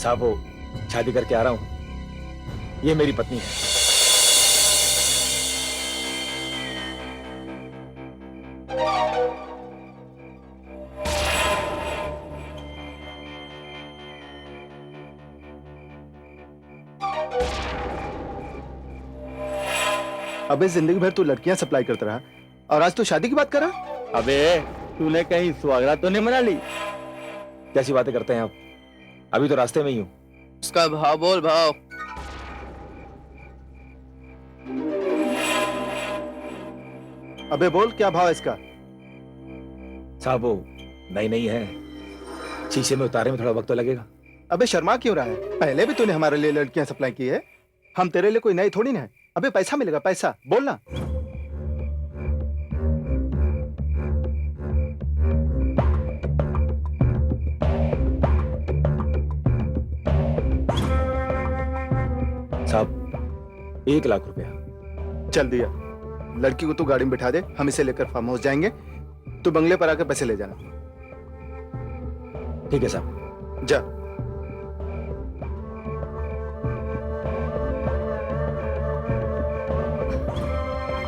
साहब वो शादी करके आ रहा हूं, ये मेरी पत्नी है। अबे जिंदगी भर तू लड़कियां सप्लाई करता रहा और आज तू शादी की बात कर रहा। अबे तूने कहीं सुहागरात तो नहीं मना ली? कैसी बातें करते हैं आप? अभी तो रास्ते में ही हूं। उसका भाव बोल भाव। अबे बोल क्या भाव है इसका? साहब वो नई नई है, शीशे में उतारे में थोड़ा वक्त तो लगेगा। अबे शर्मा क्यों रहा है? पहले भी तूने हमारे लिए लड़कियां सप्लाई की है, हम तेरे लिए कोई नई थोड़ी ना है। अबे पैसा मिलेगा, पैसा बोल ना। साहब 1 लाख रुपया। चल दिया। लड़की को तू गाड़ी में बिठा दे, हम इसे लेकर फार्म हाउस जाएंगे। तू बंगले पर आकर पैसे ले जाना। ठीक है साहब। जा।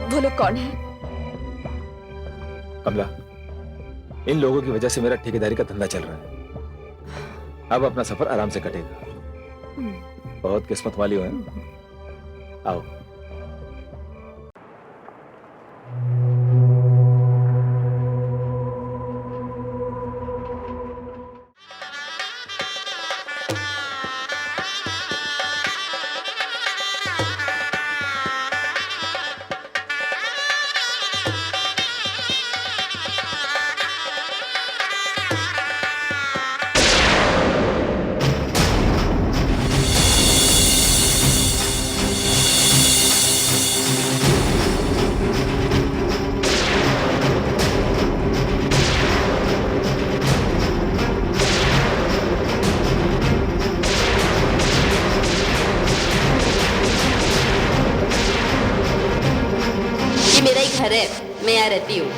वो लोग कौन है? कमला, इन लोगों की वजह से मेरा ठेकेदारी का धंधा चल रहा है। अब अपना सफर आराम से कटेगा। बहुत किस्मत वाली हो हैं। आओ। घर है, मैं यहाँ रहती हूँ।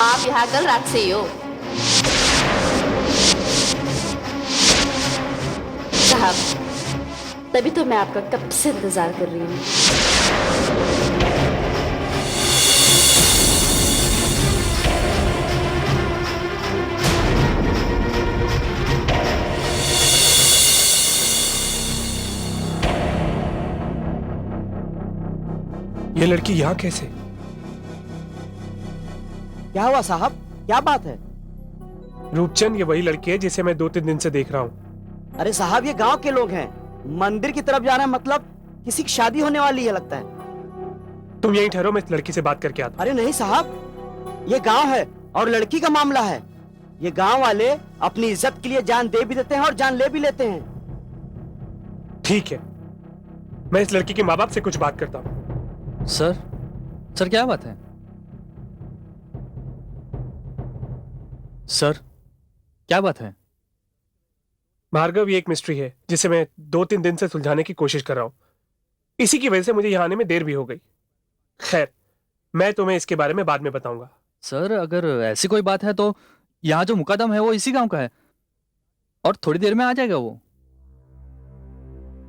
आप यहाँ कल रात से ही हो? साहब, तभी तो मैं आपका कब से इंतजार कर रही हूँ। ये लड़की यहाँ कैसे? क्या हुआ साहब, क्या बात है? रूपचंद ये वही लड़की है जिसे मैं 2-3 दिन से देख रहा हूँ। अरे साहब, ये गांव के लोग हैं। मंदिर की तरफ जाना मतलब किसी की शादी होने वाली है लगता है। तुम यहीं ठहरो, मैं इस लड़की से बात करके आता हूँ। अरे नहीं साहब, ये गांव है और लड़की का मामला है। ये गांव वाले अपनी इज्जत के लिए जान दे भी देते हैं और जान ले भी लेते हैं। ठीक है, मैं इस लड़की के माँ बाप से कुछ बात करता हूँ। सर क्या बात है? सर क्या बात है? भार्गव, ये एक मिस्ट्री है जिसे मैं 2-3 दिन से सुलझाने की कोशिश कर रहा हूं। इसी की वजह से मुझे यहाँ आने में देर भी हो गई। खैर, मैं तुम्हें इसके बारे में बाद में बताऊंगा। सर अगर ऐसी कोई बात है तो यहाँ जो मुकदम है वो इसी गांव का है और थोड़ी देर में आ जाएगा वो।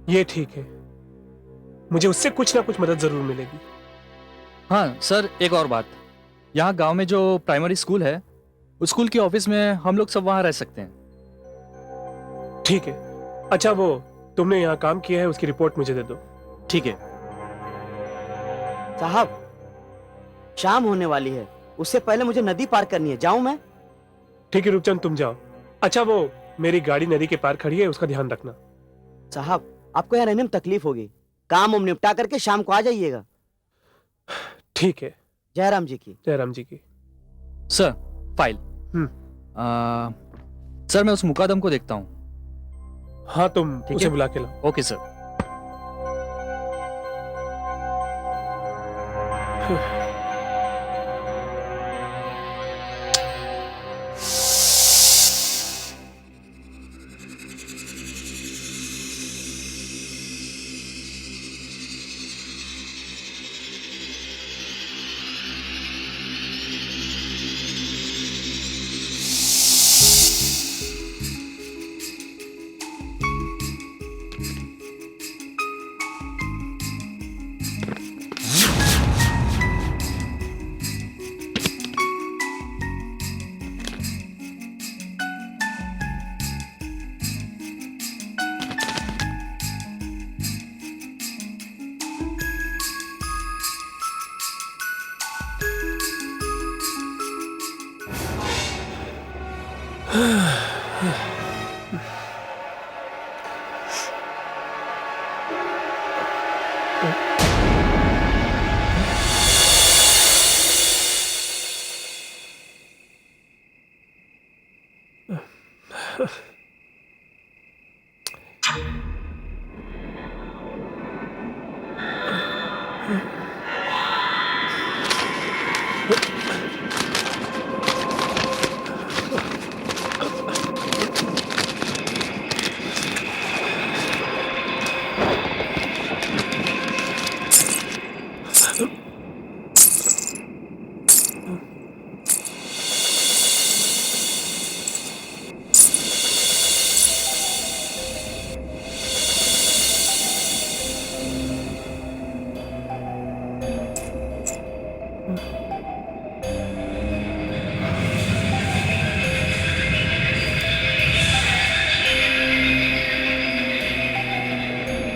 ये ठीक है, मुझे उससे कुछ ना कुछ मदद जरूर मिलेगी। हाँ सर, एक और बात, यहाँ गांव में जो प्राइमरी स्कूल है उस स्कूल के ऑफिस में हम लोग सब वहां रह सकते हैं। ठीक है। अच्छा, वो तुमने यहाँ काम किया है उसकी रिपोर्ट मुझे दे दो। ठीक है साहब, शाम होने वाली है, उससे पहले मुझे नदी पार करनी है। जाऊं मैं? ठीक है रूपचंद, तुम जाओ। अच्छा, वो मेरी गाड़ी नदी के पार खड़ी है, उसका ध्यान रखना। साहब, आपको यहाँ रहने में तकलीफ होगी, काम उम निपटा करके शाम को आ जाइएगा। ठीक है। जयराम जी की। जयराम जी की। Sir file. सर मैं उस मुकदम को देखता हूँ। हाँ, तुम उसे बुला के लाओ। Okay sir.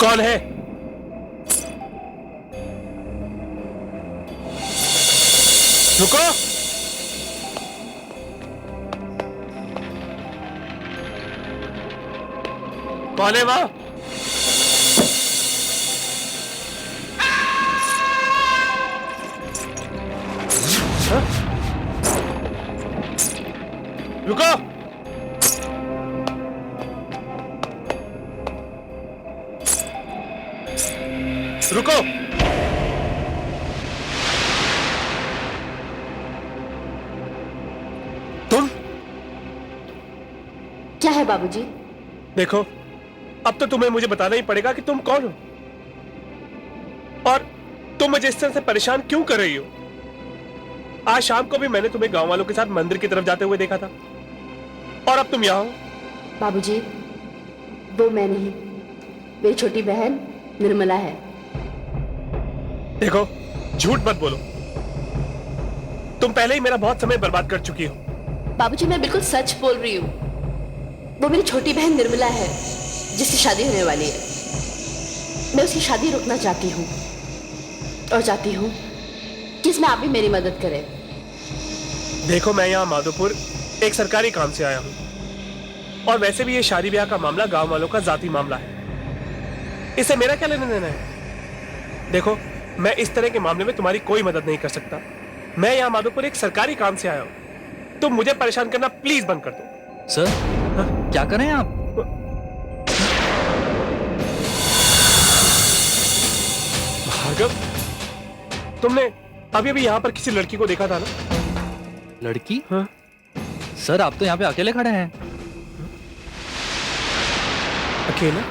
कौन है? रुको। कौन है वहां? हाँ? रुको। रुको। तुम? क्या है बाबूजी? देखो, अब तो तुम्हें मुझे बताना ही पड़ेगा कि तुम कौन हो और तुम मुझे इस तरह से परेशान क्यों कर रही हो। आज शाम को भी मैंने तुम्हें गांव वालों के साथ मंदिर की तरफ जाते हुए देखा था और अब तुम यहां हो। बाबूजी, वो मैं नहीं, मेरी छोटी बहन निर्मला है। देखो, झूठ मत बोलो। तुम पहले ही मेरा बहुत समय बर्बाद कर चुकी हो। बाबूजी, मैं बिल्कुल सच बोल रही हूँ। वो मेरी छोटी बहन निर्मला है जिसकी शादी होने वाली है। मैं उसकी शादी रोकना चाहती हूँ और चाहती हूँ कि इसमें आप भी मेरी मदद करें। देखो, मैं यहाँ माधोपुर एक सरकारी काम से आया हूँ और वैसे भी ये शादी ब्याह का मामला गांव वालों का जाती मामला है। इससे मेरा क्या लेना देना है? देखो, मैं इस तरह के मामले में तुम्हारी कोई मदद नहीं कर सकता। मैं यहाँ माधोपुर एक सरकारी काम से आया हूँ। तुम मुझे परेशान करना प्लीज बंद कर दो। सर, क्या कर रहे हैं आप? भार्गव, तुमने अभी अभी यहाँ पर किसी लड़की को देखा था ना? लड़की? हाँ? सर, आप तो यहाँ पे अकेले खड़े हैं। अकेला?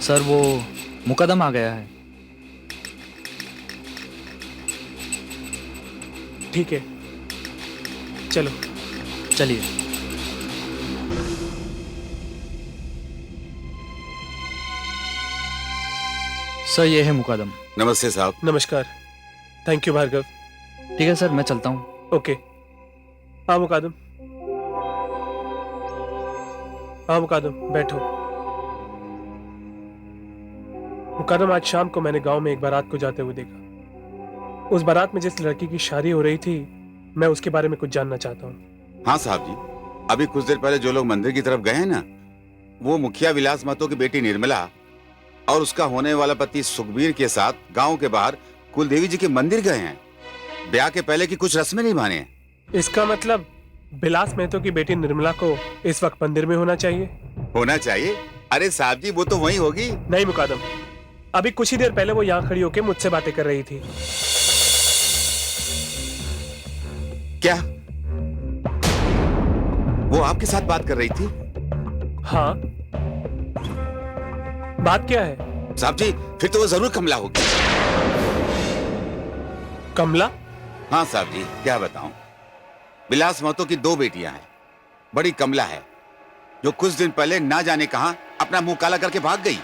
सर, वो मुकदमा आ गया है। ठीक है, चलो। चलिए। सर, ये है मुकदम। नमस्ते साहब। नमस्कार। Thank you Bhargav. ठीक है सर, मैं चलता हूँ। ओके। हाँ मुकादम, हाँ मुकादम, बैठो। मुकादम, आज शाम को मैंने गांव में एक बारात को जाते हुए देखा। उस बारात में जिस लड़की की शादी हो रही थी, मैं उसके बारे में कुछ जानना चाहता हूँ। हाँ साहब जी, अभी कुछ देर पहले जो लोग मंदिर की तरफ गए हैं ना, वो मुखिया विलास महतो की बेटी निर्मला और उसका होने वाला पति सुखबीर के साथ गांव के बाहर कुलदेवी जी के मंदिर गए हैं। ब्याह के पहले की कुछ रस्में निभाने हैं। इसका मतलब विलास महतो की बेटी निर्मला को इस वक्त मंदिर में होना चाहिए। होना चाहिए? अरे साहब जी, वो तो वहीं होगी। नहीं मुकादम, अभी कुछ ही देर पहले वो यहाँ खड़ी होकर मुझसे बातें कर रही थी। क्या वो आपके साथ बात कर रही थी? हाँ। बात क्या है? साहब जी, फिर तो वो जरूर कमला होगी। कमला? हाँ साहब जी, क्या बताऊं, विलास महतो की 2 बेटियां हैं। बड़ी कमला है जो कुछ दिन पहले ना जाने कहां अपना मुंह काला करके भाग गई।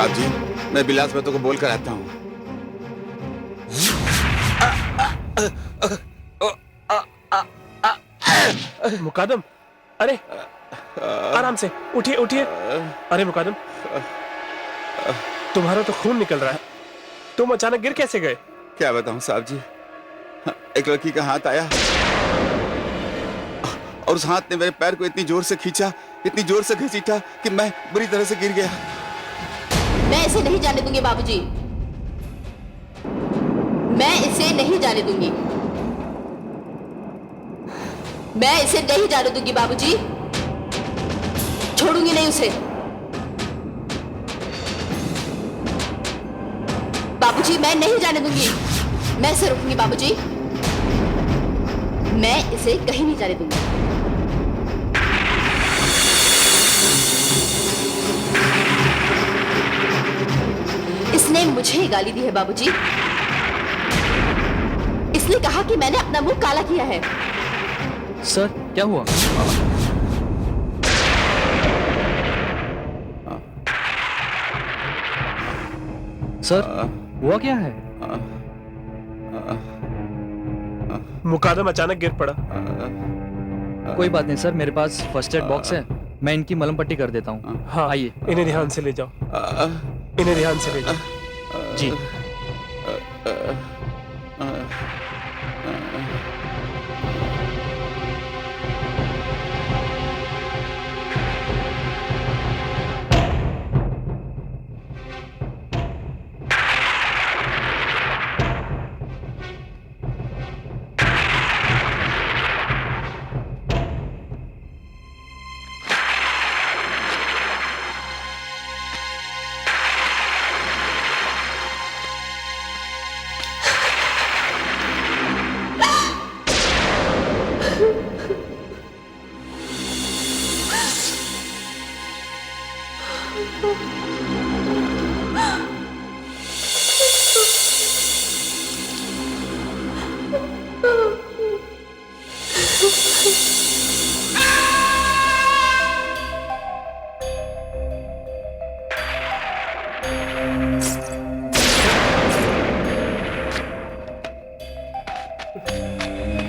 साहब जी, मैं बिलास महतो को बोलकर आता हूँ। मुकादम, अरे आराम से उठिए उठिए। अरे मुकादम, तुम्हारा तो खून निकल रहा है, तुम अचानक गिर कैसे गए? क्या बताऊं साहब जी, एक लड़की का हाथ आया और उस हाथ ने मेरे पैर को इतनी जोर से खींचा, इतनी जोर से घसीटा कि मैं बुरी तरह से गिर गया। मैं इसे नहीं जाने दूंगी बाबूजी, मैं इसे नहीं जाने दूंगी, मैं इसे नहीं जाने दूंगी बाबूजी, छोड़ूंगी नहीं उसे। बाबूजी मैं नहीं जाने दूंगी, मैं इसे रोकूंगी बाबूजी, मैं इसे कहीं नहीं जाने दूंगी। इसने मुझे ही गाली दी है बाबूजी, इसने कहा कि मैंने अपना मुंह काला किया है। सर क्या हुआ? सर हुआ क्या है? मुकादम अचानक गिर पड़ा। कोई बात नहीं सर, मेरे पास फर्स्ट एड बॉक्स है, मैं इनकी मलम पट्टी कर देता हूँ। हाँ आइए। इन्हें ध्यान से ले जाओ, इन्हें ध्यान से ले जाओ। जी।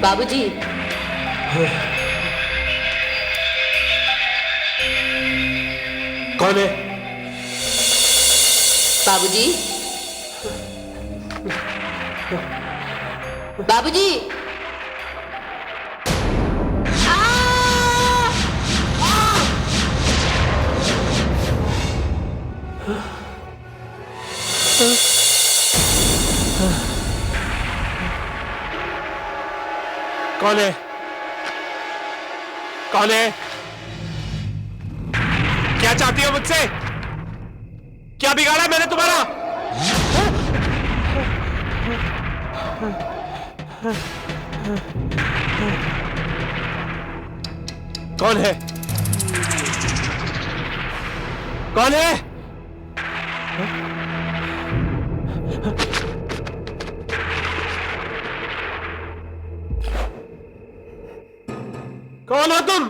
बाबूजी कौन है? बाबूजी, बाबूजी, कौन है? कौन है? क्या चाहती हो मुझसे? क्या बिगाड़ा मैंने तुम्हारा? कौन है? कौन है? कौन हो तुम?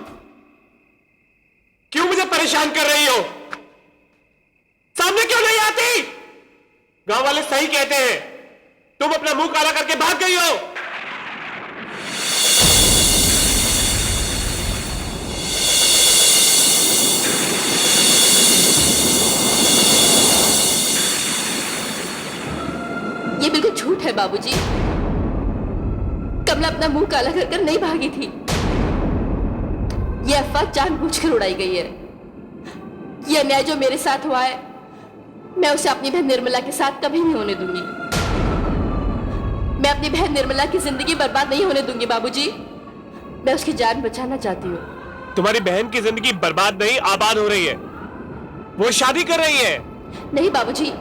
क्यों मुझे परेशान कर रही हो? सामने क्यों नहीं आती? गांव वाले सही कहते हैं, तुम अपना मुंह काला करके भाग गई हो। ये बिल्कुल झूठ है बाबूजी, कमला अपना मुंह काला कर नहीं भागी थी, यह अफवाह जानबूझकर उड़ाई गई है। यह अन्याय जो मेरे साथ हुआ है, मैं उसे अपनी बहन निर्मला के साथ कभी नहीं होने दूंगी। मैं अपनी बहन निर्मला की जिंदगी बर्बाद नहीं होने दूंगी बाबूजी, मैं उसकी जान बचाना चाहती हूँ। तुम्हारी बहन की जिंदगी बर्बाद नहीं, आबाद हो रही है। वो शादी कर रही है। नहीं बाबूजी,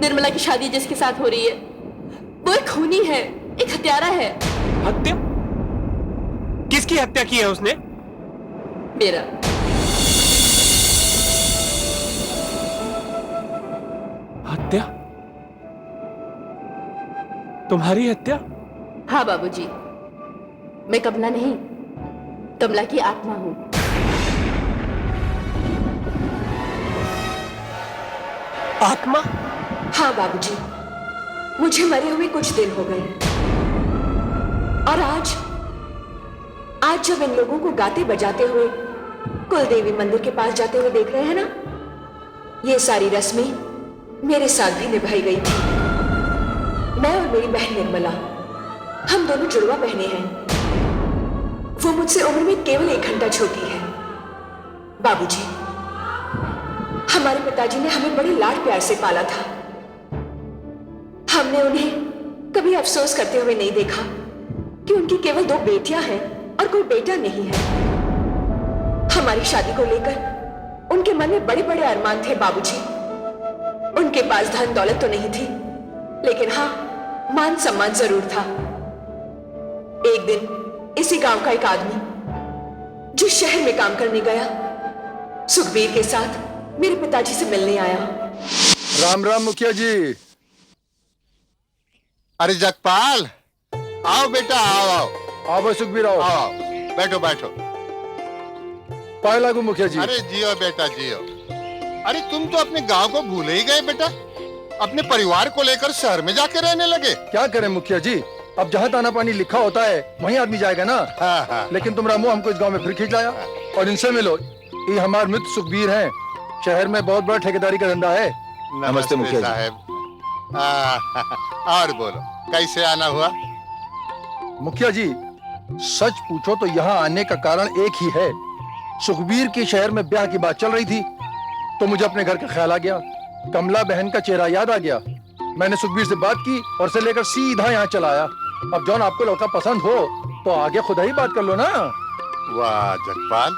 निर्मला की शादी जिसके साथ हो रही है वो एक खूनी है, एक हत्यारा है। हत्या? किसकी हत्या की है उसने? मेरा। हत्या? तुम्हारी हत्या? हाँ बाबूजी, मैं कमला नहीं, कमला की आत्मा हूं। आत्मा? हाँ बाबूजी, मुझे मरे हुए कुछ दिन हो गए और आज जब इन लोगों को गाते बजाते हुए कुलदेवी मंदिर के पास जाते हुए देख रहे हैं ना, ये सारी रस्में मेरे साथ भी निभाई गई थी। मैं और मेरी बहन निर्मला, हम दोनों जुड़वा बहनें हैं। वो मुझसे उम्र में केवल 1 घंटा छोटी है। बाबूजी, हमारे पिताजी ने हमें बड़े लाड प्यार से पाला था। हमने उन्हें कभी अफसोस करते हुए नहीं देखा कि उनकी केवल 2 बेटियां हैं और कोई बेटा नहीं है। हमारी शादी को लेकर उनके मन में बड़े बड़े अरमान थे बाबूजी। उनके पास धन दौलत तो नहीं थी, लेकिन हाँ, मान सम्मान जरूर था। एक दिन इसी गांव का एक आदमी जो शहर में काम करने गया, सुखबीर के साथ मेरे पिताजी से मिलने आया। राम राम मुखिया जी। अरे जगपाल, आओ बेटा, आओ आओ आओ भाई सुखबीर, आओ आओ, बैठो बैठो। पाए लागू मुखिया जी। अरे जियो बेटा जियो। अरे तुम तो अपने गांव को भूल ही गए बेटा, अपने परिवार को लेकर शहर में जाके रहने लगे। क्या करें मुखिया जी, अब जहाँ ताना पानी लिखा होता है वहीं आदमी जाएगा ना। हाँ हाँ। लेकिन तुम रामू हमको इस गांव में फिर खींच लाया और इनसे मिलो। ये हमारे मित्र सुखबीर हैं, शहर में बहुत बड़ा ठेकेदारी का धंधा है। नमस्ते मुखिया जी। साहब। और बोलो, कैसे आना हुआ? मुखिया जी, सच पूछो तो यहाँ आने का कारण एक ही है। सुखबीर के शहर में ब्याह की बात चल रही थी तो मुझे अपने घर का ख्याल आ गया। कमला बहन का चेहरा याद आ गया। मैंने सुखबीर से बात की और से लेकर सीधा यहाँ चला आया। अब जौन आपको लड़का पसंद हो तो आगे खुदा ही बात कर लो ना। वाह जगपाल,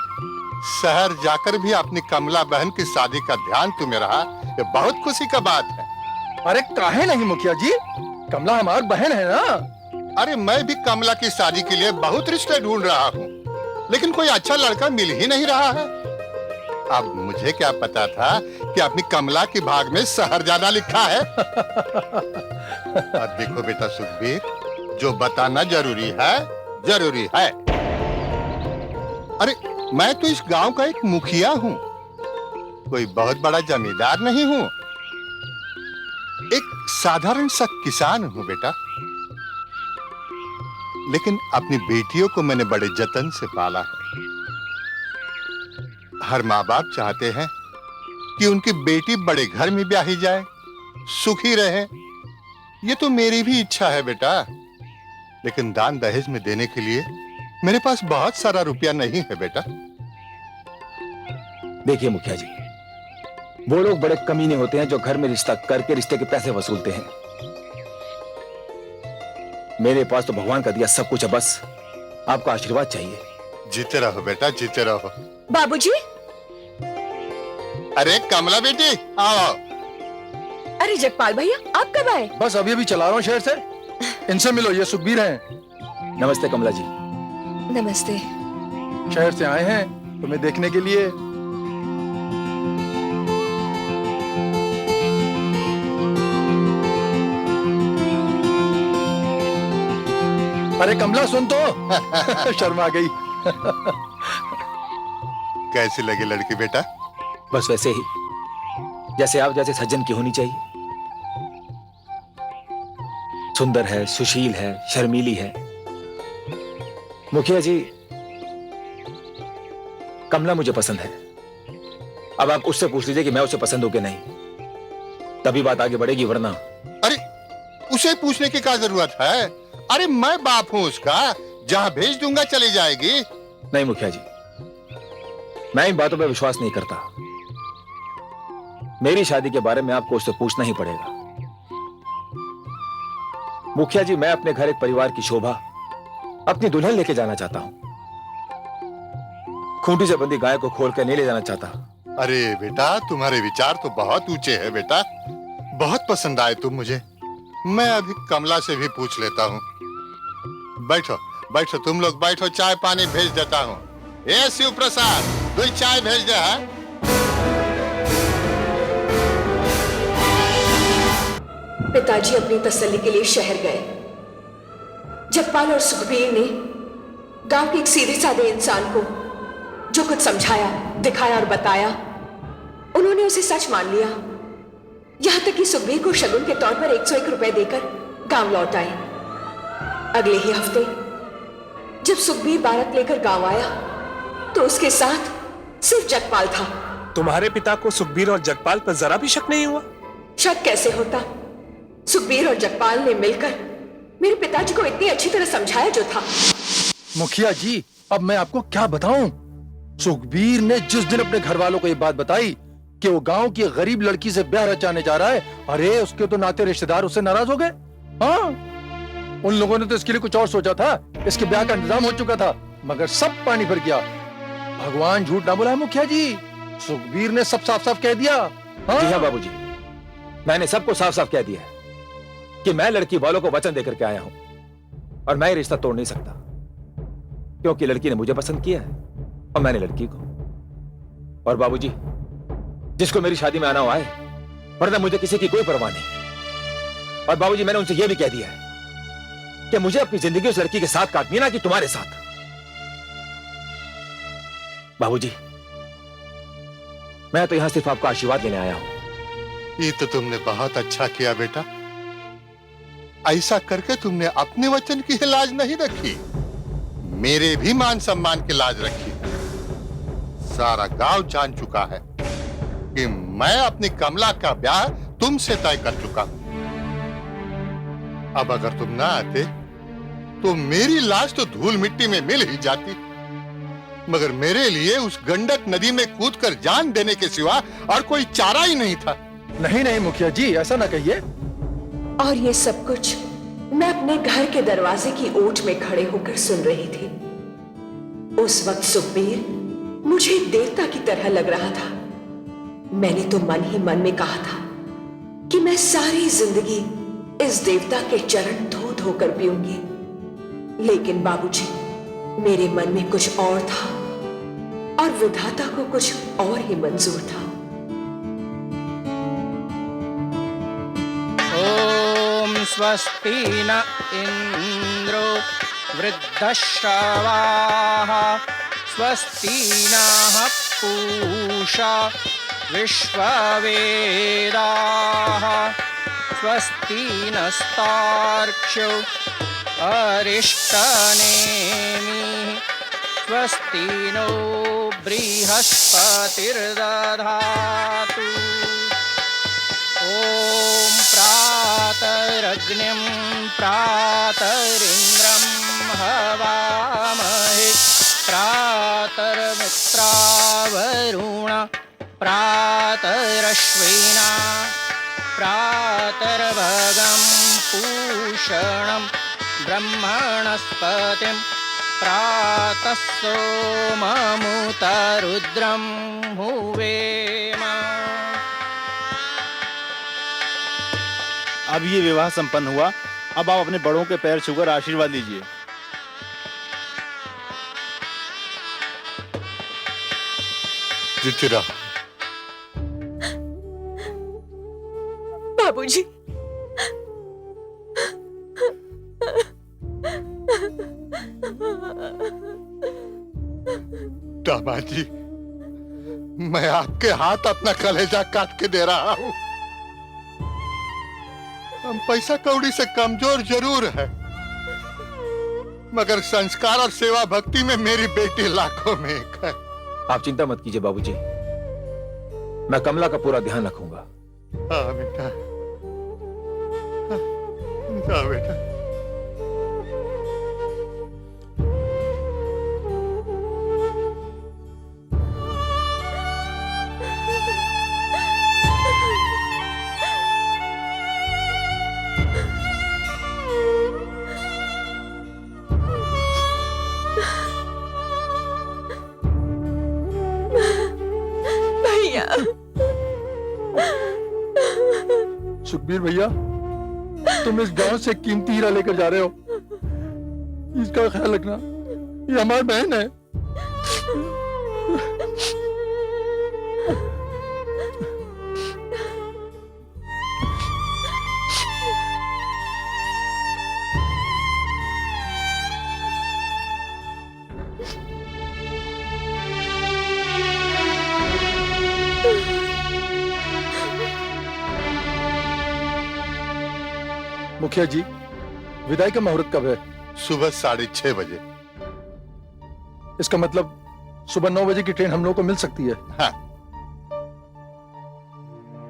शहर जाकर भी अपनी कमला बहन की शादी का ध्यान तुम्हें रहा, ये बहुत खुशी का बात है। अरे काहे नहीं मुखिया जी, कमला हमारी बहन है ना। अरे मैं भी कमला की शादी के लिए बहुत रिश्ते ढूंढ रहा हूँ, लेकिन कोई अच्छा लड़का मिल ही नहीं रहा है। अब मुझे क्या पता था कि अपनी कमला की भाग में शहर जाना लिखा है। और देखो बेटा सुखबीर, जो बताना जरूरी है जरूरी है। अरे मैं तो इस गांव का एक मुखिया हूँ, कोई बहुत बड़ा जमींदार नहीं हूँ, एक साधारण सा किसान हूँ बेटा। लेकिन अपनी बेटियों को मैंने बड़े जतन से पाला है। हर माँ बाप चाहते हैं कि उनकी बेटी बड़े घर में ब्याही जाए, सुखी रहे। ये तो मेरी भी इच्छा है बेटा, लेकिन दान दहेज में देने के लिए मेरे पास बहुत सारा रुपया नहीं है बेटा। देखिए मुखिया जी, वो लोग बड़े कमीने होते हैं जो घर में रिश्ता करके रिश्ते के पैसे वसूलते हैं। मेरे पास तो भगवान का दिया सब कुछ है, बस आपका आशीर्वाद चाहिए। जीते रहो बेटा, जीते रहो। बाबूजी, अरे कमला बेटी, आओ। अरे जगपाल भैया, आप कब आए? बस अभी अभी चला रहा हूँ शहर से। इनसे मिलो, ये सुखबीर हैं। नमस्ते कमला जी। नमस्ते। शहर से आए हैं तुम्हें देखने के लिए। अरे कमला सुन तो। शर्मा गई। कैसी लगी लड़की बेटा? बस वैसे ही जैसे आप जैसे सज्जन की होनी चाहिए। सुंदर है, सुशील है, शर्मीली है। मुखिया जी, कमला मुझे पसंद है। अब आप उससे पूछ लीजिए कि मैं उसे पसंद हूं कि नहीं, तभी बात आगे बढ़ेगी, वरना। अरे उसे पूछने की क्या जरूरत है? अरे मैं बाप हूं उसका, जहां भेज दूंगा चली जाएगी। नहीं मुखिया जी, मैं इन बातों पर विश्वास नहीं करता। मेरी शादी के बारे में आपको उससे पूछना ही पड़ेगा। मुखिया जी, मैं अपने घर एक परिवार की शोभा अपनी दुल्हन लेके जाना चाहता हूं। खूंटी से बंधी गाय को खोल कर नहीं ले जाना चाहता। अरे बेटा, तुम्हारे विचार तो बहुत ऊंचे हैं बेटा, बहुत पसंद आए तुम मुझे। मैं अभी कमला से भी पूछ लेता हूँ। बैठो बैठो, तुम लोग बैठो, चाय पानी भेज देता हूँ। ए शिव प्रसाद, 2 चाय भेज दे। है पिताजी अपनी तसल्ली के लिए शहर गए। जगपाल और सुखबीर ने गांव के एक सीधे साधे इंसान को जो कुछ समझाया, दिखाया और बताया, उन्होंने उसे सच मान लिया। यहां तक कि सुखबीर को शगुन के तौर पर 101 रुपए देकर गांव लौट आए। अगले ही हफ्ते जब सुखबीर बारात लेकर गांव आया तो उसके साथ सिर्फ जगपाल था। तुम्हारे पिता को सुखबीर और जगपाल पर जरा भी शक नहीं हुआ? शक कैसे होता? सुखबीर और जगपाल ने मिलकर मेरे पिताजी को इतनी अच्छी तरह समझाया जो था। मुखिया जी, अब मैं आपको क्या बताऊं? सुखबीर ने जिस दिन अपने घर वालों को ये बात बताई कि वो गांव की गरीब लड़की से ब्याह रचाने जा रहा है, अरे उसके तो नाते रिश्तेदार उससे नाराज हो गए। हाँ, उन लोगों ने तो इसके लिए कुछ और सोचा था, इसके ब्याह का इंतजाम हो चुका था, मगर सब पानी भर गया। भगवान झूठ ना बोला है मुखिया जी, सुखबीर ने सब साफ साफ कह दिया। हाँ? जी हाँ बाबूजी, मैंने सबको साफ साफ कह दिया है कि मैं लड़की वालों को वचन देकर के आया हूं और मैं ये रिश्ता तोड़ नहीं सकता, क्योंकि लड़की ने मुझे पसंद किया है और मैंने लड़की को। और बाबूजी, जिसको मेरी शादी में आना हो आए, वरना मुझे किसी की कोई परवाह नहीं। और बाबूजी, मैंने उनसे यह भी कह दिया है कि मुझे अपनी जिंदगी उस लड़की के साथ काटनी है, ना कि तुम्हारे साथ। बाबूजी, मैं तो यहां सिर्फ आपका आशीर्वाद लेने आया हूं। ये तो तुमने बहुत अच्छा किया बेटा। ऐसा करके तुमने अपने वचन की लाज नहीं रखी, मेरे भी मान सम्मान की लाज रखी। सारा गांव जान चुका है कि मैं अपनी कमला का ब्याह तुमसे तय कर चुका हूं। अब अगर तुम ना आते तो मेरी लाश तो धूल मिट्टी में मिल ही जाती, मगर मेरे लिए उस गंडक नदी में कूदकर जान देने के सिवा और कोई चारा ही नहीं था। नहीं नहीं मुखिया जी, ऐसा ना कहिए। और ये सब कुछ मैं अपने घर के दरवाजे की ओट में खड़े होकर सुन रही थी। उस वक्त सुखबीर मुझे देवता की तरह लग रहा था। मैंने तो मन ही मन में कहा था कि मैं सारी जिंदगी इस देवता के चरण धो धो कर पीऊंगी। लेकिन बाबूजी, मेरे मन में कुछ और था और विधाता को कुछ और ही मंजूर था। ओम स्वस्ति न इंद्रो वृद्धश्रवाः स्वस्ति नः पूषा विश्ववेदाः स्वस्ति नस्तार्क्ष्यो अरिष्टनेमिः स्वस्ति नो बृहस्पतिर्दधातु। ॐ प्रातरग्निं प्रातरिन्द्रं हवामहे प्रातर्मित्रावरुण प्रातरश्विना प्रातर्भगं पूषणं ब्रह्मणस्पतिं प्रातः सोममुतरुद्रं हुवेम। अब ये विवाह संपन्न हुआ। अब आप अपने बड़ों के पैर छूकर आशीर्वाद लीजिए। जीती रहो। बाबूजी, दामाद जी, मैं आपके हाथ अपना कलेजा काट के दे रहा हूं। हम पैसा कौड़ी से कमजोर जरूर है, मगर संस्कार और सेवा भक्ति में मेरी बेटी लाखों में एक है। आप चिंता मत कीजिए बाबूजी, मैं कमला का पूरा ध्यान रखूंगा। हाँ बेटा, हाँ बेटा। सुखबीर भैया, तुम इस गांव से कीमती हीरा लेकर जा रहे हो, इसका ख्याल रखना, ये हमारी बहन है। मुखिया जी, विदाई का मुहूर्त कब है? सुबह 6:30 बजे। इसका मतलब सुबह 9 बजे की ट्रेन हम लोगों को मिल सकती है। हाँ।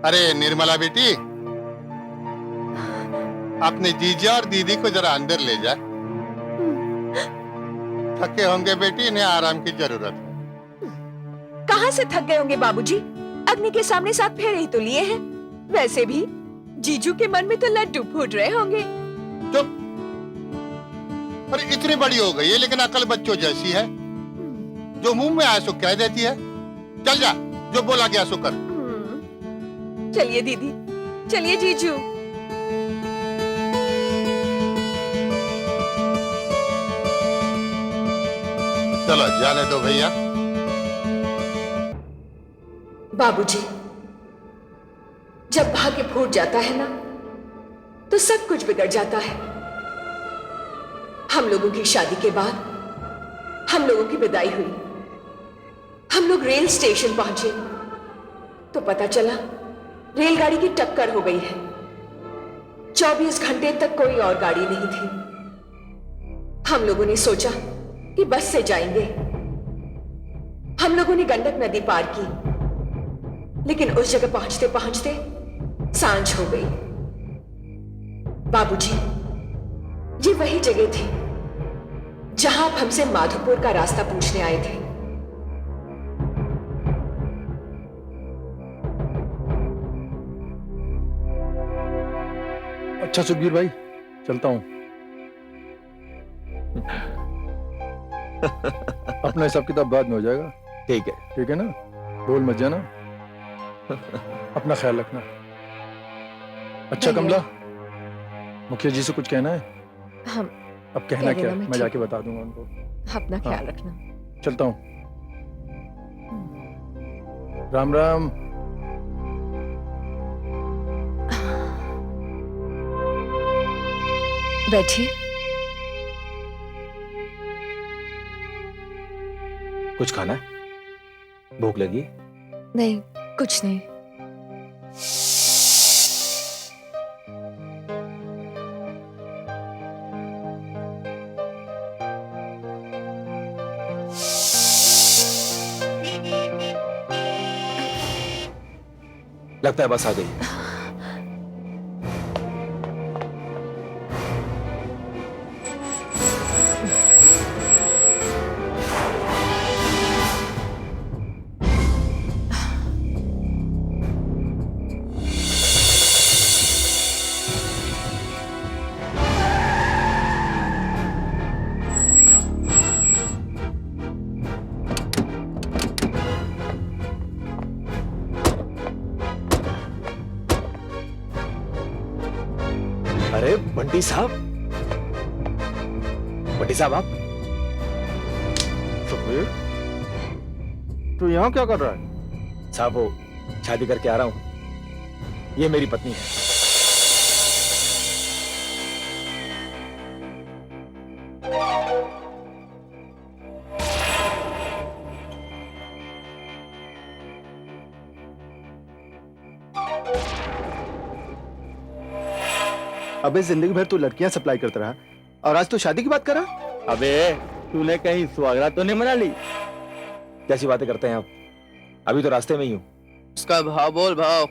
अरे निर्मला बेटी, अपने जीजा और दीदी को जरा अंदर ले जा। थके होंगे बेटी, इन्हें आराम की जरूरत है। कहाँ से थक गए होंगे बाबूजी? अग्नि के सामने 7 फेरे ही तो लिए हैं। वैसे भी जीजू के मन में तो लड्डू फूट रहे होंगे। चुप। अरे इतनी बड़ी हो गई है लेकिन अकल बच्चों जैसी है। जो मुंह में आया सो कह देती है। चल जा, जो बोला गया सो कर। चलिए दीदी, चलिए जीजू। चलो जाने दो भैया। बाबूजी, जब भाग्य फूट जाता है ना, तो सब कुछ बिगड़ जाता है। हम लोगों की शादी के बाद हम लोगों की विदाई हुई। हम लोग रेल स्टेशन पहुंचे तो पता चला रेलगाड़ी की टक्कर हो गई है। 24 घंटे तक कोई और गाड़ी नहीं थी। हम लोगों ने सोचा कि बस से जाएंगे। हम लोगों ने गंडक नदी पार की, लेकिन उस जगह पहुंचते पहुंचते सांझ हो गई। बाबूजी, ये वही जगह थी जहां आप हमसे माधोपुर का रास्ता पूछने आए थे। अच्छा सुखबीर भाई, चलता हूं। अपना हिसाब किताब बाद में हो जाएगा। ठीक है। ठीक है ना? भूल मत जाना। अपना ख्याल रखना। अच्छा कमला, मुखिया जी से कुछ कहना है? हम अब कहना क्या? मैं जाके बता दूंगा उनको। अपना ख्याल रखना। चलता हूँ। राम राम। बैठिए। कुछ खाना है? भूख लगी? नहीं, कुछ नहीं। लगता है बस आ गई। अरे बंटी साहब, बंटी साहब आप? सुखबीर, तू यहाँ क्या कर रहा है? साहब वो शादी करके आ रहा हूं। ये मेरी पत्नी है। अबे जिंदगी भर तू लड़कियां सप्लाई करता रहा और आज तू शादी की बात कर रहा? अबे तूने कहीं सुहागरात तो नहीं मना ली? कैसी बातें करते हैं आप? अभी तो रास्ते में ही हूं। उसका भाव बोल, भाव।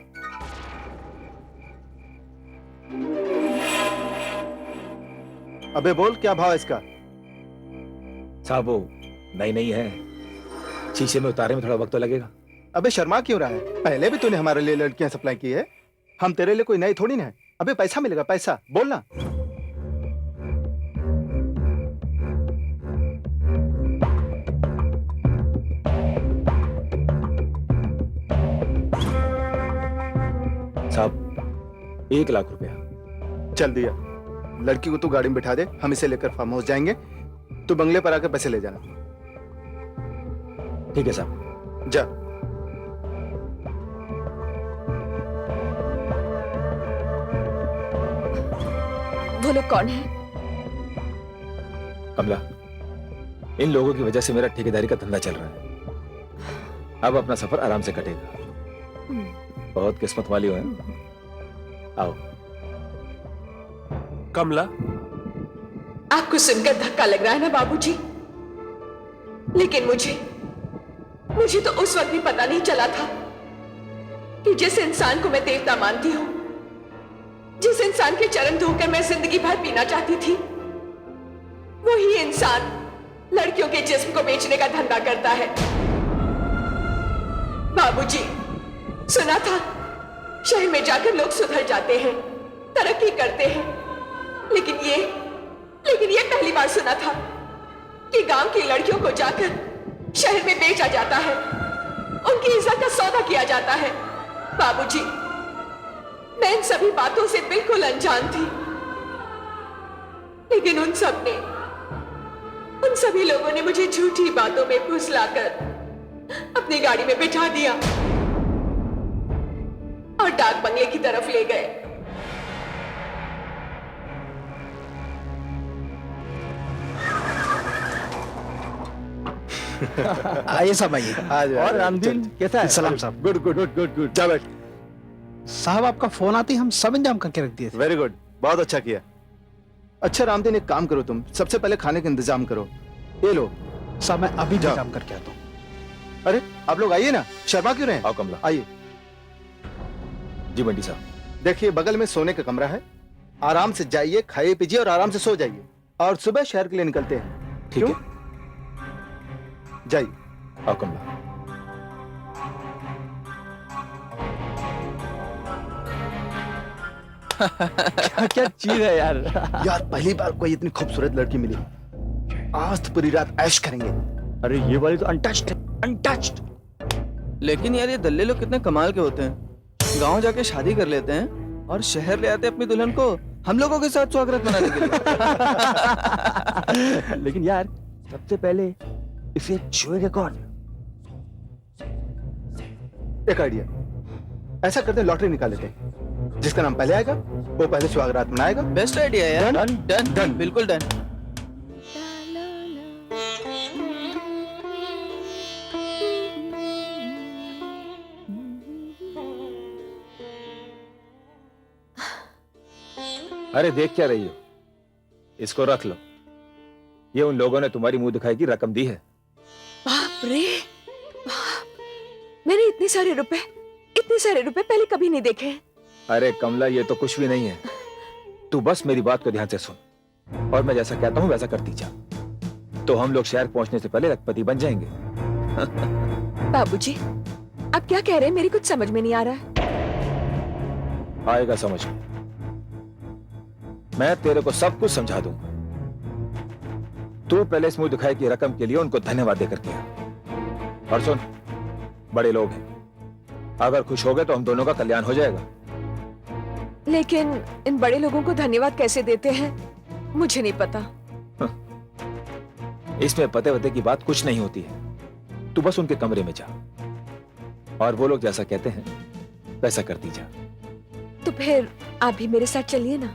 अबे बोल, क्या भाव है इसका? साहब वो नई नई है, शीशे में उतारे में थोड़ा वक्त तो लगेगा। अबे शर्मा क्यों रहा है? पहले भी तूने हमारे लिए लड़कियां सप्लाई की है। हम तेरे लिए कोई नई थोड़ी ना है। अबे पैसा मिलेगा, पैसा बोल ना। साहब 1 लाख रुपया। चल दिया। लड़की को तू गाड़ी में बिठा दे, हम इसे लेकर फार्म हाउस जाएंगे। तू बंगले पर आकर पैसे ले जाना। ठीक है साहब। जा। वो लोग कौन है? कमला, इन लोगों की वजह से मेरा ठेकेदारी का धंधा चल रहा है। अब अपना सफर आराम से कटेगा। बहुत किस्मत वाली हो। आओ। कमला, आपको सुनकर धक्का लग रहा है ना बाबूजी, लेकिन मुझे तो उस वक्त भी पता नहीं चला था कि जिस इंसान को मैं देवता मानती हूं, जिस इंसान के चरण धोकर मैं जिंदगी भर पीना चाहती थी, वही इंसान लड़कियों के जिस्म को बेचने का धंधा करता है। बाबूजी, सुना था शहर में जाकर लोग सुधर जाते हैं, तरक्की करते हैं, लेकिन ये पहली बार सुना था कि गांव की लड़कियों को जाकर शहर में बेचा जाता है, उनकी इज्जत का सौदा किया जाता है। बाबूजी, मैं इन सभी बातों से बिल्कुल अनजान थी, लेकिन उन सभी लोगों ने मुझे झूठी बातों में फुसलाकर अपनी गाड़ी में बिठा दिया और डाक बंगले की तरफ ले गए। आइए साहब, आइए। और रामदीन कैसा है? सलाम साहब। Good good good good good. जा बैठ। साहब, आपका फोन आते ही हम सब इंतजाम करके रख दिए थे। वेरी गुड, बहुत अच्छा किया। अच्छा रामदीन, एक काम करो, तुम सबसे पहले खाने का इंतजाम करो। ये लो। साहब, मैं अभी इंतजाम करके आता हूँ। अरे आप लोग आइए ना, शर्मा क्यों रहे? आओ कमला। आइए। जी बंटी साहब। देखिए, बगल में सोने का कमरा है, आराम से जाइए, खाइए पीजिए और आराम से सो जाइए, और सुबह शहर के लिए निकलते हैं। ठीक है, जाइए। आओ कमला। क्या चीज है यार। यार पहली बार कोई इतनी खूबसूरत लड़की मिली, आज तो पूरी रात ऐश करेंगे। अरे ये वाली तो अनटच्ड है, अनटच्ड। लेकिन यार ये दल्ले लोग कितने कमाल के होते हैं, गांव जाके शादी कर लेते हैं और शहर ले आते हैं अपनी दुल्हन को हम लोगों के साथ स्वागत मनाने के लिए। लेकिन यार सबसे पहले इसे छुएगा कौन? एक आइडिया, ऐसा करते हैं, लॉटरी निकाल लेते हैं, जिसका नाम पहले आएगा वो पहले सुहागरात मनाएगा। बेस्ट आइडिया यार। डन डन डन, बिल्कुल डन। अरे देख क्या रही हो, इसको रख लो, ये उन लोगों ने तुम्हारी मुंह दिखाई की रकम दी है। बाप रे बाप, मैंने इतने सारे रुपए पहले कभी नहीं देखे। अरे कमला, ये तो कुछ भी नहीं है, तू बस मेरी बात को ध्यान से सुन और मैं जैसा कहता हूं वैसा करती जा, तो हम लोग शहर पहुंचने से पहले लखपति बन जाएंगे। बाबूजी, आप क्या कह रहे हैं? मेरी कुछ समझ में नहीं आ रहा है। आएगा समझ में, मैं तेरे को सब कुछ समझा दूंगा। तू पहले इस मुंह दिखाई की रकम के लिए उनको धन्यवाद देकर के आ। और सुन, बड़े लोग हैं, अगर खुश हो गए तो हम दोनों का कल्याण हो जाएगा। लेकिन इन बड़े लोगों को धन्यवाद कैसे देते हैं मुझे नहीं पता। इसमें पते वते की बात कुछ नहीं होती है, तू बस उनके कमरे में जा और वो लोग जैसा कहते हैं वैसा करती जा। तो फिर आप भी मेरे साथ चलिए ना।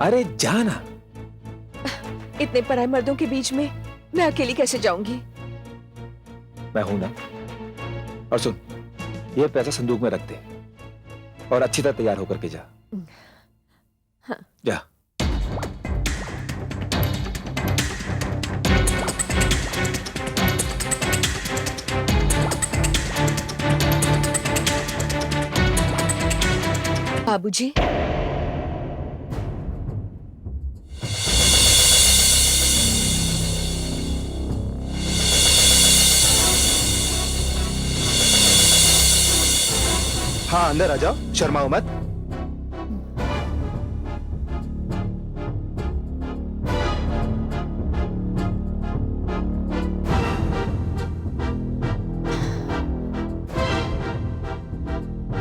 अरे जाना। इतने पराए मर्दों के बीच में मैं अकेली कैसे जाऊंगी? मैं हूं ना। और सुन, ये पैसा संदूक में रख दे और अच्छी तरह तैयार होकर के जा। हाँ। जा। बाबूजी, हाँ अंदर आ जाओ, शर्माओ मत।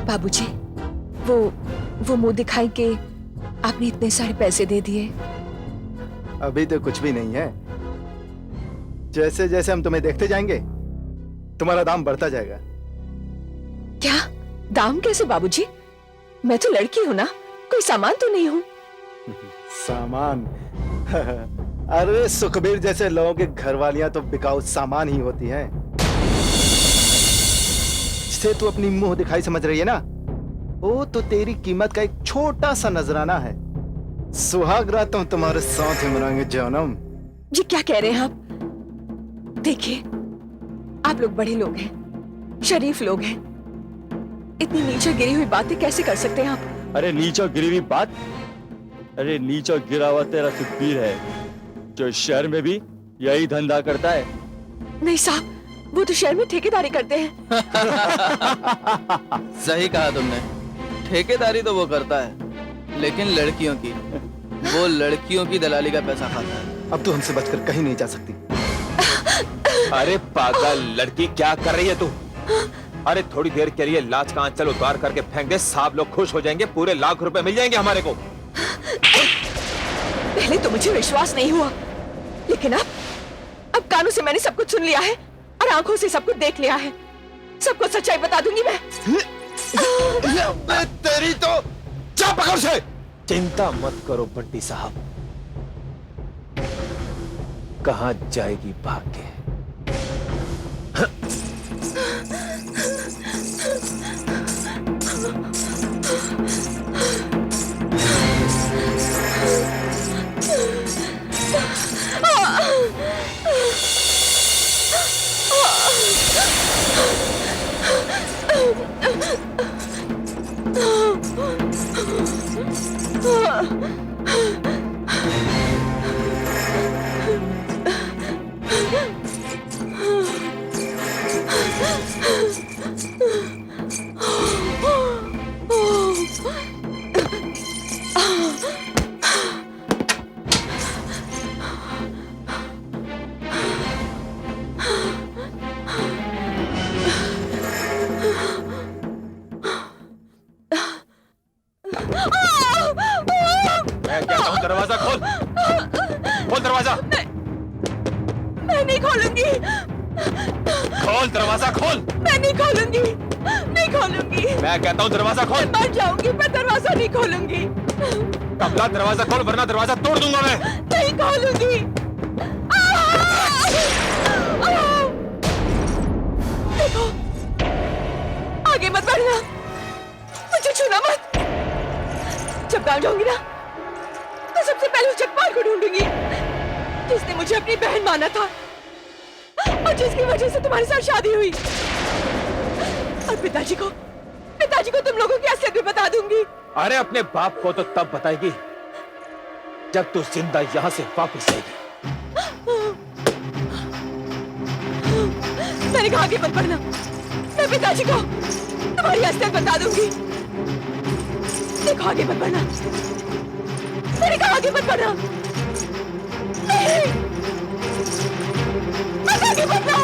बाबूजी, वो मुंह दिखाई के आपने इतने सारे पैसे दे दिए। अभी तो कुछ भी नहीं है, जैसे जैसे हम तुम्हें देखते जाएंगे तुम्हारा दाम बढ़ता जाएगा। क्या दाम? कैसे बाबूजी? मैं तो लड़की हूं ना, कोई सामान तो नहीं हूं। सामान? अरे सुखबीर जैसे लोगों के घरवालियां तो बिकाऊ सामान ही होती हैं। जिसे तू अपनी मुंह दिखाई समझ रही है ना, वो तो तेरी कीमत का एक छोटा सा नजराना है। सुहाग रातों तुम्हारे साथ ही मनाएंगे जानम। जी क्या कह रहे हैं आप? देखिए, आप लोग बड़े लोग हैं, शरीफ लोग हैं, इतनी नीचे गिरी हुई बातें कैसे कर सकते हैं आप? अरे नीचा गिरी हुई बात? अरे नीचा गिरा हुआ तेरा सुखबीर है, जो शहर में भी यही धंधा करता है। नहीं साहब, वो तो शहर में ठेकेदारी करते हैं। सही कहा तुमने, ठेकेदारी तो वो करता है, लेकिन लड़कियों की, वो लड़कियों की दलाली का पैसा खाता है। अब तो हमसे बचकर कहीं नहीं जा सकती। अरे पागल लड़की, क्या कर रही है तू? अरे थोड़ी देर के लिए लाज का आंचल उतार करके फेंक दे, साहब लोग खुश हो जाएंगे, पूरे लाख रुपए मिल जाएंगे हमारे को। पहले तो मुझे विश्वास नहीं हुआ, लेकिन अब कानों से मैंने सब कुछ सुन लिया है और आंखों से सब कुछ देख लिया है। सबको सच्चाई बता दूंगी मैं। तेरी तो जा पकड़ से। चिंता मत करो बंटी साहब, कहां जाएगी भाग के। मैं कहता हूं दरवाजा खोल, खोल दरवाजा। मैं नहीं खोलूंगी। खोल दरवाजा, खोल। मैं नहीं खोलूंगी, नहीं खोलूंगी। मैं कहता हूं दरवाजा खोल। मैं मर जाऊंगी, मैं दरवाजा नहीं खोलूंगी। कमला दरवाजा खोल, वरना दरवाजा तोड़ दूंगा मैं। नहीं खोलूंगी। देखो, आगे मत बढ़ना, मुझे छूना मत। जब गांव जाऊंगी ना, तो सबसे पहले उस जगपाल को ढूंढूंगी जिसने मुझे अपनी बहन माना था और जिसकी वजह से तुम्हारे साथ शादी हुई। और पिताजी को तुम लोगों की असलियत भी बता दूंगी। अरे अपने बाप को तो तब बताएगी जब तू जिंदा यहां से वापस आएगी। मैंने कहा आगे मत बढ़ना, मैं पिताजी को तुम्हारी असलियत बता दूंगी। देखो आगे मत बढ़ना, मैंने कहा आगे मत बढ़ना। नहीं, मत आगे बढ़ना।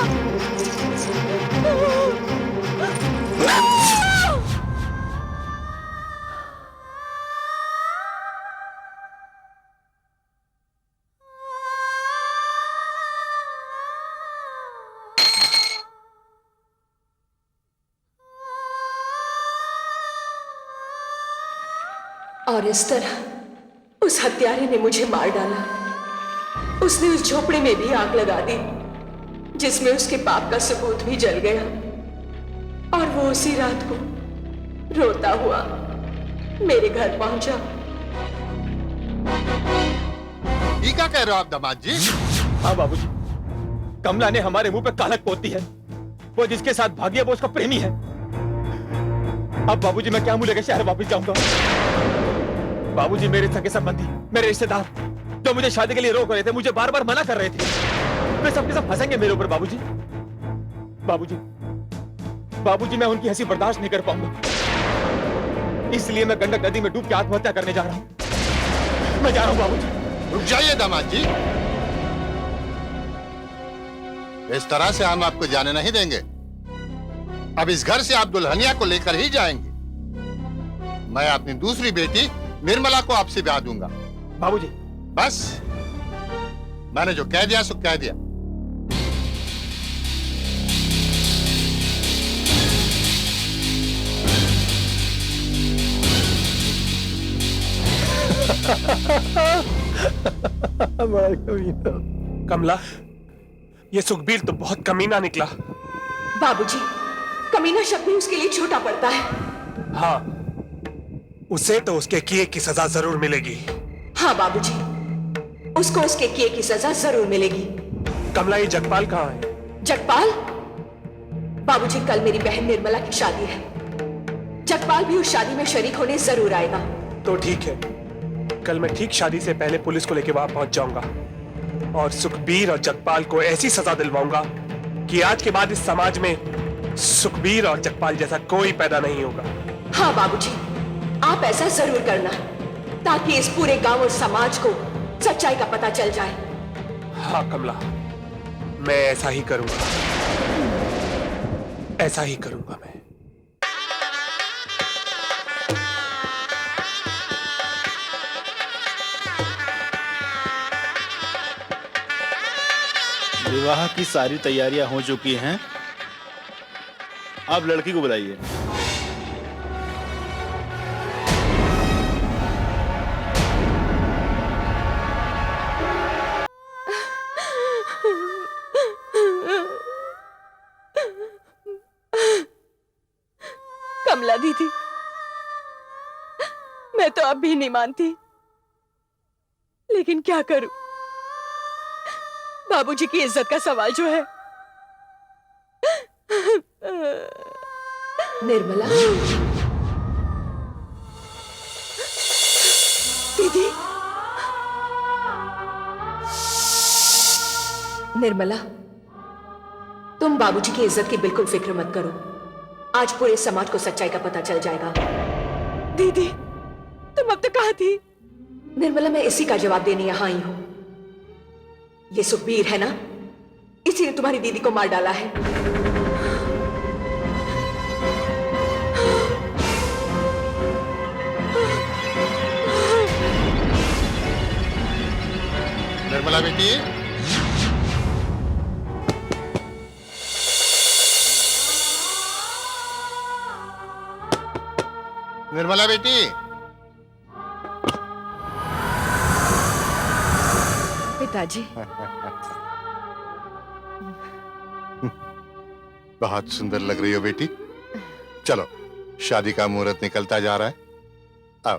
और इस तरह उस हत्यारे ने मुझे मार डाला। उसने उस झोपड़ी में भी आग लगा दी जिसमें उसके पाप का सबूत भी जल गया। और वो उसी रात को रोता हुआ मेरे घर पहुंचा। ये क्या कह रहे हो आप दामाद जी? हाँ बाबूजी, कमला ने हमारे मुंह पे कालक पोती है। वो जिसके साथ भागी है वो उसका प्रेमी है। अब बाबूजी मैं क्या मुंह लेकर शहर वापस जाऊंगा? बाबूजी मेरे सगे संबंधी, मेरे रिश्तेदार जो मुझे शादी के लिए रोक रहे थे, मुझे बार बार मना कर रहे थे, वे सबके सब फंसेंगे मेरे ऊपर। बाबूजी बाबूजी बाबूजी मैं उनकी हंसी बर्दाश्त नहीं कर पाऊंगा, इसलिए मैं गंडक नदी में डूब के आत्महत्या करने जा रहा हूं। मैं जा रहा हूं बाबूजी। रुक जाइए दामाद जी, इस तरह से हम आपको जाने नहीं देंगे। अब इस घर से आप दुल्हनिया को लेकर ही जाएंगे। मैं अपनी दूसरी बेटी निर्मला को आपसे ब्याह दूंगा। बाबूजी बस, मैंने जो कह दिया सो कह दिया। कमला, ये सुखबीर तो बहुत कमीना निकला। बाबूजी, कमीना शब्द ही उसके लिए छोटा पड़ता है। हाँ, उसे तो उसके किए की सजा जरूर मिलेगी। हाँ बाबूजी, उसको उसके किए की सजा जरूर मिलेगी। कमला, ये जगपाल कहाँ है? जगपाल? बाबूजी, कल मेरी बहन निर्मला की शादी है। जगपाल भी उस शादी में शरीक होने जरूर आएगा। तो ठीक है, कल मैं ठीक शादी से पहले पुलिस को लेकर वहां पहुंच जाऊंगा और सुखबीर और जगपाल को ऐसी सजा दिलवाऊंगा कि आज के बाद इस समाज में सुखबीर और जगपाल जैसा कोई पैदा नहीं होगा। हाँ बाबूजी, आप ऐसा जरूर करना ताकि इस पूरे गांव और समाज को सच्चाई का पता चल जाए। हाँ कमला, मैं ऐसा ही करूंगा, ऐसा ही करूंगा मैं। विवाह की सारी तैयारियां हो चुकी हैं, अब लड़की को बुलाइए। कमला दीदी, मैं तो अब भी नहीं मानती, लेकिन क्या करूं? बाबूजी की इज्जत का सवाल जो है। निर्मला दीदी, निर्मला, तुम बाबूजी की इज्जत की बिल्कुल फिक्र मत करो। आज पूरे समाज को सच्चाई का पता चल जाएगा। दीदी, तुम अब तक कहाँ थी? निर्मला, मैं इसी का जवाब देने यहां आई हूं। ये सुखबीर है ना, इसी ने तुम्हारी दीदी को मार डाला है। निर्मला बेटी, निर्मला बेटी, पिताजी। बहुत सुंदर लग रही हो बेटी। चलो, शादी का मुहूर्त निकलता जा रहा है। आओ।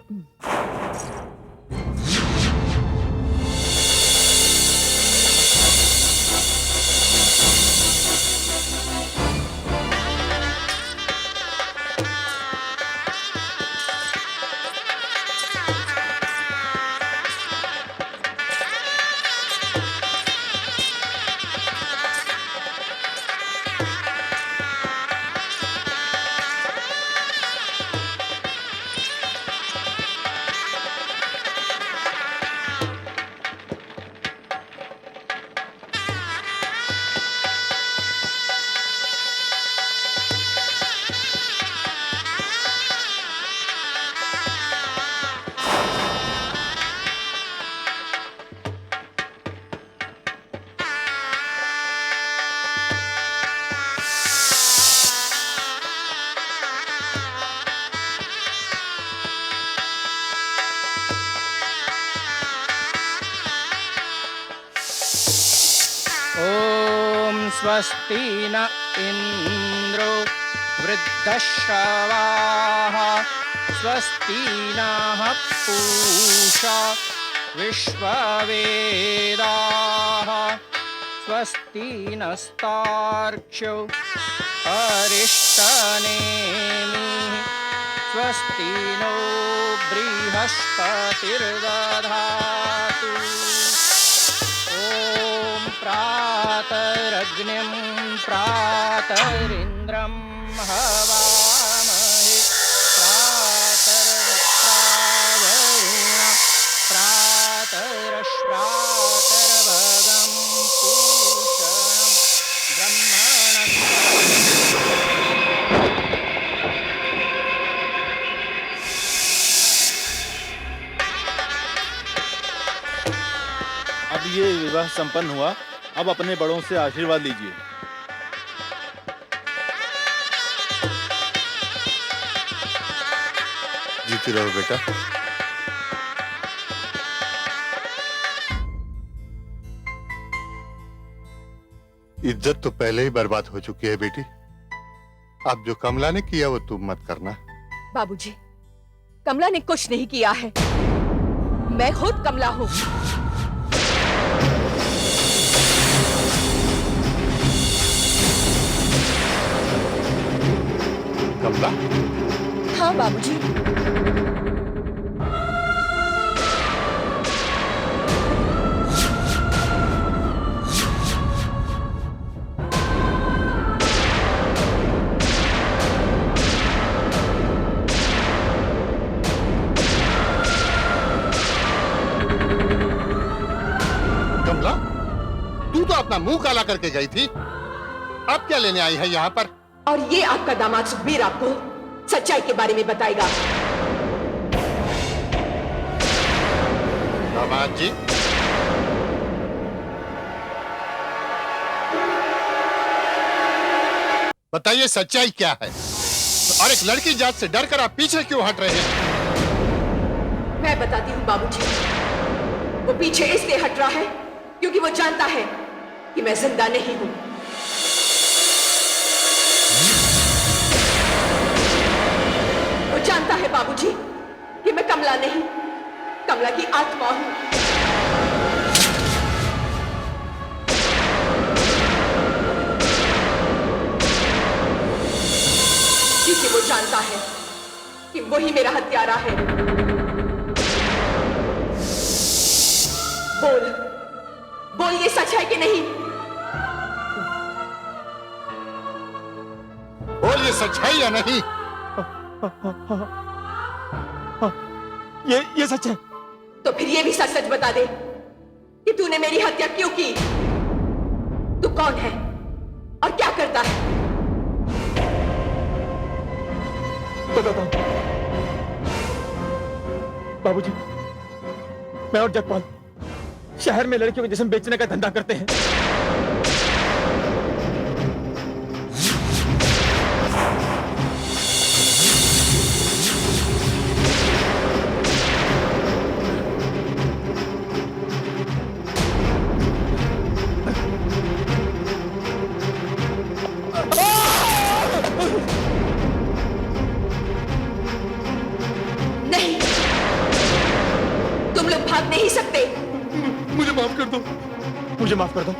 स्वस्ति न इंद्रो वृद्धश्रवाः स्वस्ति नः पूषा विश्ववेदाः स्वस्ति नस्तार्क्ष्यो अरिष्टनेमिः स्वस्ति नो बृहस्पतिर्दधातु। ॐ प्रातरग्निं प्रातरिन्द्रं हवामहे प्रातर्वरुण प्रातरश्प्रातर्भगं पूषणं ब्रह्मणं। अब ये विवाह संपन्न हुआ, अब अपने बड़ों से आशीर्वाद लीजिए। जीती रहो बेटा। इज्जत तो पहले ही बर्बाद हो चुकी है बेटी। अब जो कमला ने किया वो तुम मत करना। बाबूजी, कमला ने कुछ नहीं किया है। मैं खुद कमला हूं। कमला? हाँ बाबूजी। कमला, तू तो अपना मुंह काला करके गई थी, अब क्या लेने आई है यहाँ पर? और ये आपका दामाद सुखबीर आपको सच्चाई के बारे में बताएगा। दामाद जी, बताइए सच्चाई क्या है? और एक लड़की जात से डरकर आप पीछे क्यों हट रहे हैं? मैं बताती हूँ बाबूजी। वो पीछे इसलिए हट रहा है क्योंकि वो जानता है कि मैं जिंदा नहीं हूं। वो जानता है बाबूजी कि मैं कमला नहीं, कमला की आत्मा हूं। क्योंकि वो जानता है कि वही मेरा हत्यारा है। बोल, बोल ये सच है कि नहीं? बोल ये सच है या नहीं? ये सच है। तो फिर ये भी सच सच बता दे कि तूने मेरी हत्या क्यों की? तू कौन है और क्या करता है? बताता हूं बाबूजी। मैं और जगपाल शहर में लड़कियों के जिस्म बेचने का धंधा करते हैं। नहीं, तुम लोग भाग नहीं सकते। मुझे माफ कर दो, मुझे माफ कर दो।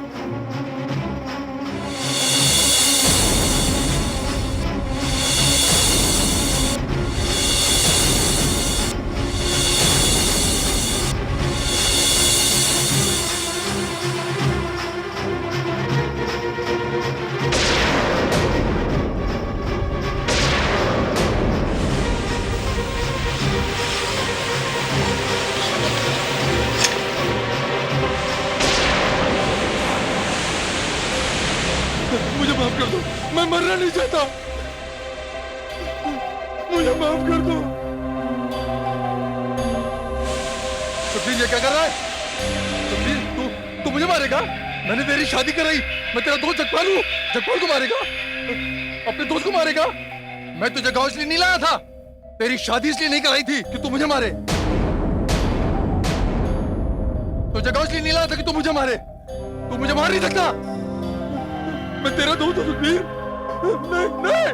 मुझे माफ कर दो, मैं मरना नहीं चाहता। मुझे माफ कर दो। सुखबीर ये क्या कर रहा है? सुखबीर तू मुझे मारेगा? मैंने तेरी शादी कराई, मैं तेरा दोस्त जगपाल हूँ। जगपाल को मारेगा? अपने दोस्त को मारेगा? मैं तुझे गांव इसलिए नहीं लाया था, तेरी शादी इसलिए नहीं कराई थी कि तू मुझे मारे। तुझे गांव इसलिए नहीं लाया था कि तू मुझे मारे। तू मुझे मार नहीं सकता। मैं तेरा दोस्त हूँ सुखबीर। नहीं नहीं।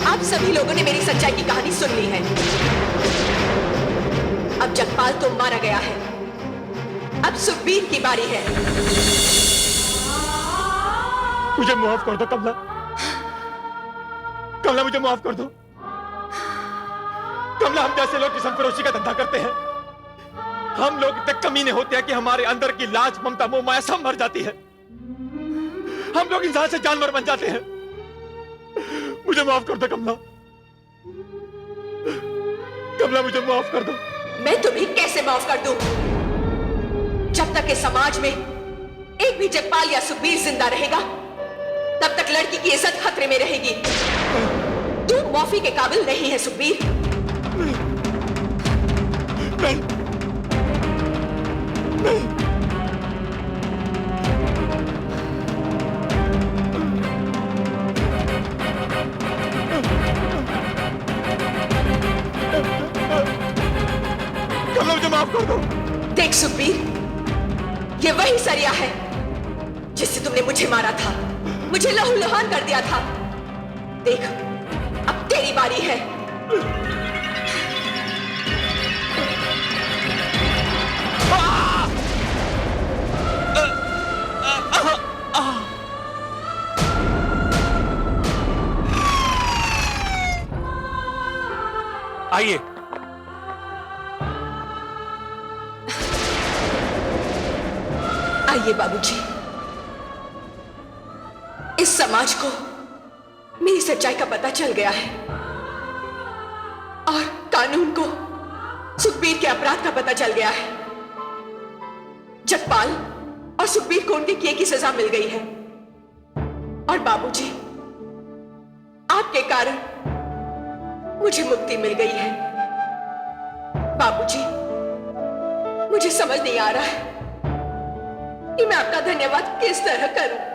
आप सभी लोगों ने मेरी सच्चाई की कहानी सुन ली है। अब जगपाल तो मारा गया है, अब सुखबीर की बारी है। मुझे माफ कर दो कमला। कमला मुझे माफ कर दो। कमला, हम जैसे लोग जिस्म फरोशी का धंधा करते हैं, हम लोग इतने कमीने होते हैं कि हमारे अंदर की लाज, ममता, मोह माया सब मर जाती है। हम लोग इंसान से जानवर बन जाते हैं। मुझे माफ कर दो कमला। कमला मुझे माफ कर दो। मैं तुम्हें कैसे माफ कर दूं? जब तक इस समाज में एक भी जगपाल या सुखबीर जिंदा रहेगा, तब तक लड़की की इज्जत खतरे में रहेगी। तू माफी के काबिल नहीं है सुखबीर। नहीं, नहीं। कमला मुझे माफ कर दो। देख सुखबीर, ये वही सरिया है जिससे तुमने मुझे मारा था, मुझे लहूलुहान कर दिया था। देख, अब तेरी बारी है। आइए। आइए बाबूजी, इस समाज को मेरी सच्चाई का पता चल गया है और कानून को सुखबीर के अपराध का पता चल गया है। जगपाल और सुखबीर को उनके किए की सजा मिल गई है और बाबूजी, आपके कारण मुझे मुक्ति मिल गई है। बाबूजी, मुझे समझ नहीं आ रहा है कि मैं आपका धन्यवाद किस तरह करूं।